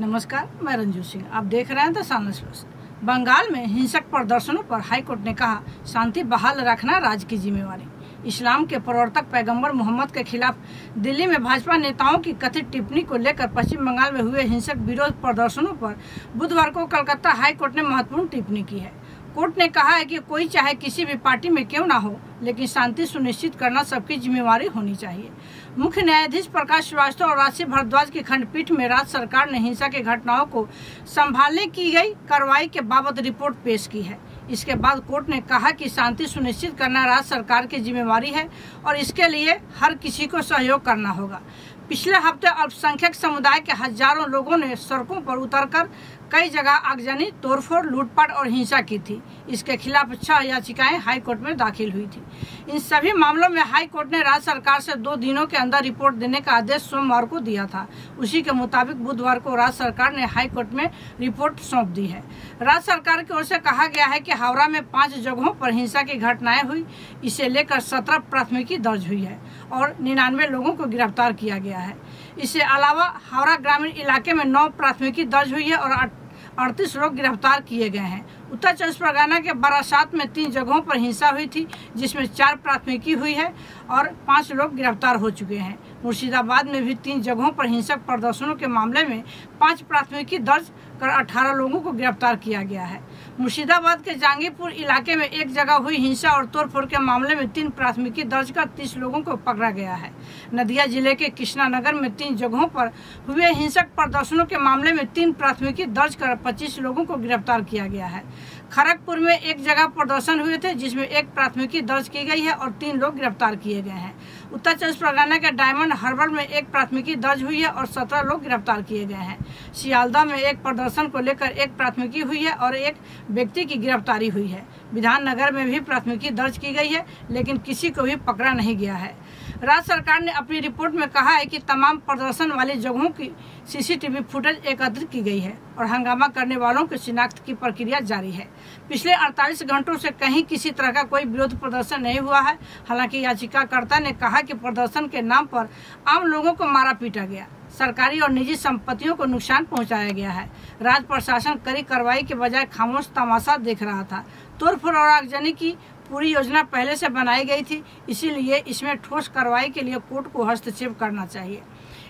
नमस्कार, मैं रंजू सिंह। आप देख रहे हैं द सन एक्सप्रेस। बंगाल में हिंसक प्रदर्शनों पर हाईकोर्ट ने कहा, शांति बहाल रखना राज्य की जिम्मेवारी। इस्लाम के प्रवर्तक पैगंबर मोहम्मद के खिलाफ दिल्ली में भाजपा नेताओं की कथित टिप्पणी को लेकर पश्चिम बंगाल में हुए हिंसक विरोध प्रदर्शनों पर बुधवार को कलकत्ता हाईकोर्ट ने महत्वपूर्ण टिप्पणी की है। कोर्ट ने कहा है कि कोई चाहे किसी भी पार्टी में क्यों ना हो, लेकिन शांति सुनिश्चित करना सबकी जिम्मेवारी होनी चाहिए। मुख्य न्यायाधीश प्रकाश श्रीवास्तव और राशि भारद्वाज की खंडपीठ में राज्य सरकार ने हिंसा की घटनाओं को संभालने की गई कार्रवाई के बाबत रिपोर्ट पेश की है। इसके बाद कोर्ट ने कहा कि शांति सुनिश्चित करना राज्य सरकार की जिम्मेवारी है और इसके लिए हर किसी को सहयोग करना होगा। पिछले हफ्ते अल्पसंख्यक समुदाय के हजारों लोगों ने सड़कों पर उतरकर कई जगह आगजनी, तोड़फोड़, लूटपाट और हिंसा की थी। इसके खिलाफ 6 याचिकाएं हाईकोर्ट में दाखिल हुई थी। इन सभी मामलों में हाईकोर्ट ने राज्य सरकार से 2 दिनों के अंदर रिपोर्ट देने का आदेश सोमवार को दिया था। उसी के मुताबिक बुधवार को राज्य सरकार ने हाईकोर्ट में रिपोर्ट सौंप दी है। राज्य सरकार की ओर से कहा गया है कि हावड़ा में 5 जगहों पर हिंसा की घटनाएं हुई। इसे लेकर 17 प्राथमिकी दर्ज हुई है और 99 लोगों को गिरफ्तार किया गया है। इसके अलावा हावड़ा ग्रामीण इलाके में 9 प्राथमिकी दर्ज हुई है और 38 लोग गिरफ्तार किए गए हैं। उत्तर 24 परगना के बारासात में 3 जगहों पर हिंसा हुई थी, जिसमें 4 प्राथमिकी हुई है और 5 लोग गिरफ्तार हो चुके हैं। मुर्शिदाबाद में भी 3 जगहों पर हिंसक प्रदर्शनों के मामले में 5 प्राथमिकी दर्ज कर 18 लोगों को गिरफ्तार किया गया है। मुर्शिदाबाद के जहांगीरपुर इलाके में 1 जगह हुई हिंसा और तोड़फोड़ के मामले में 3 प्राथमिकी दर्ज कर 30 लोगों को पकड़ा गया है। नदिया जिले के कृष्णानगर में 3 जगहों पर हुए हिंसक प्रदर्शनों के मामले में 3 प्राथमिकी दर्ज कर 25 लोगों को गिरफ्तार किया गया है। खड़गपुर में 1 जगह प्रदर्शन हुए थे, जिसमें 1 प्राथमिकी दर्ज की गई है और 3 लोग गिरफ्तार किए गए हैं। उत्तर 24 परगना के डायमंड हार्बर में 1 प्राथमिकी दर्ज हुई है और 17 लोग गिरफ्तार किए गए हैं। सियालदह में 1 प्रदर्शन को लेकर 1 प्राथमिकी हुई है और 1 व्यक्ति की गिरफ्तारी हुई है। विधाननगर में भी प्राथमिकी दर्ज की गई है, लेकिन किसी को भी पकड़ा नहीं गया है। राज्य सरकार ने अपनी रिपोर्ट में कहा है कि तमाम प्रदर्शन वाली जगहों की सीसीटीवी फुटेज एकत्रित की गई है और हंगामा करने वालों की शिनाख्त की प्रक्रिया जारी है। पिछले 48 घंटों से कहीं किसी तरह का कोई विरोध प्रदर्शन नहीं हुआ है। हालांकि याचिकाकर्ता ने कहा कि प्रदर्शन के नाम पर आम लोगों को मारा पीटा गया, सरकारी और निजी संपत्तियों को नुकसान पहुंचाया गया है। राज्य प्रशासन कड़ी कार्रवाई के बजाय खामोश तमाशा देख रहा था। तोड़फोड़ और आगजनी की पूरी योजना पहले से बनाई गई थी, इसीलिए इसमें ठोस कार्रवाई के लिए कोर्ट को हस्तक्षेप करना चाहिए।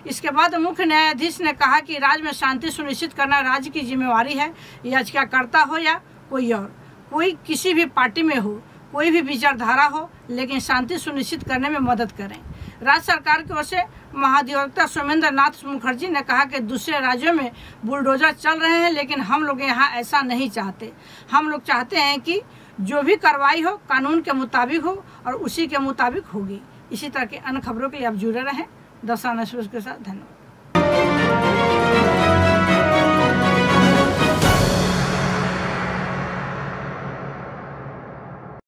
इसके बाद मुख्य न्यायाधीश ने कहा कि राज्य में शांति सुनिश्चित करना राज्य की जिम्मेवारी है। याचिकाकर्ता हो या कोई और, कोई किसी भी पार्टी में हो, कोई भी विचारधारा हो, लेकिन शांति सुनिश्चित करने में मदद करें। राज्य सरकार की ओर से महाधिवक्ता सोमेंद्र नाथ मुखर्जी ने कहा कि दूसरे राज्यों में बुलडोजर चल रहे हैं, लेकिन हम लोग यहाँ ऐसा नहीं चाहते। हम लोग चाहते हैं कि जो भी कार्रवाई हो कानून के मुताबिक हो और उसी के मुताबिक होगी। इसी तरह की अन्य खबरों के लिए आप जुड़े रहें द सन एक्सप्रेस के साथ। धन्यवाद।